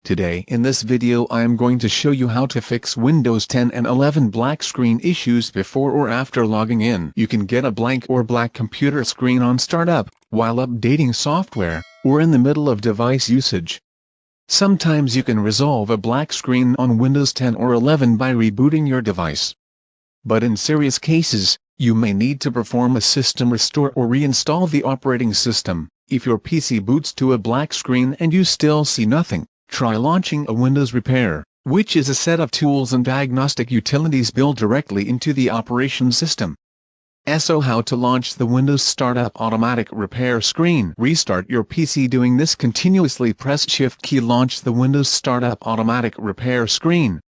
Today in this video I am going to show you how to fix Windows 10 and 11 black screen issues before or after logging in. You can get a blank or black computer screen on startup, while updating software, or in the middle of device usage. Sometimes you can resolve a black screen on Windows 10 or 11 by rebooting your device. But in serious cases, you may need to perform a system restore or reinstall the operating system. If your PC boots to a black screen and you still see nothing, try launching a Windows Repair, which is a set of tools and diagnostic utilities built directly into the operation system. So how to launch the Windows Startup Automatic Repair screen. Restart your PC. Doing this continuously, press Shift key, launch the Windows Startup Automatic Repair screen.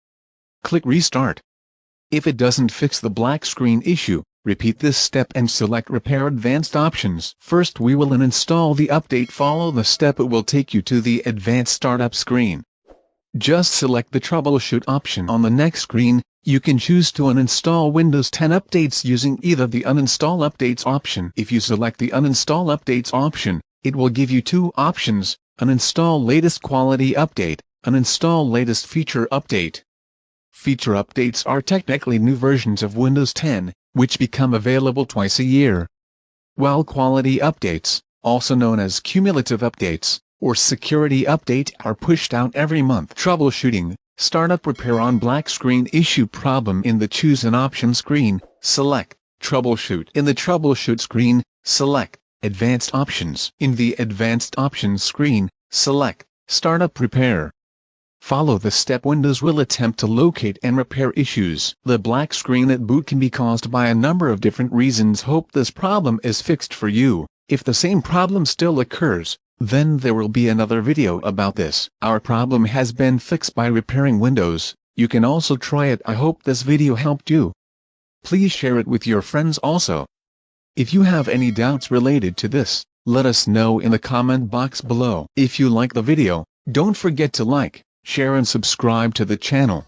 Click Restart. If it doesn't fix the black screen issue, repeat this step and select Repair Advanced Options. First we will uninstall the update. Follow the step, it will take you to the Advanced Startup screen. Just select the Troubleshoot option on the next screen. You can choose to uninstall Windows 10 updates using either the Uninstall Updates option. If you select the Uninstall Updates option, it will give you two options: Uninstall Latest Quality Update, Uninstall Latest Feature Update. Feature updates are technically new versions of Windows 10, which become available twice a year, while quality updates, also known as cumulative updates, or security update, are pushed out every month. Troubleshooting. Startup repair on black screen issue problem. In the Choose an Option screen, select Troubleshoot. In the Troubleshoot screen, select Advanced Options. In the Advanced Options screen, select Startup Repair. Follow the step. Windows will attempt to locate and repair issues. The black screen at boot can be caused by a number of different reasons. Hope this problem is fixed for you. If the same problem still occurs, then there will be another video about this. Our problem has been fixed by repairing Windows. You can also try it. I hope this video helped you. Please share it with your friends also. If you have any doubts related to this, let us know in the comment box below. If you like the video, don't forget to like, share and subscribe to the channel.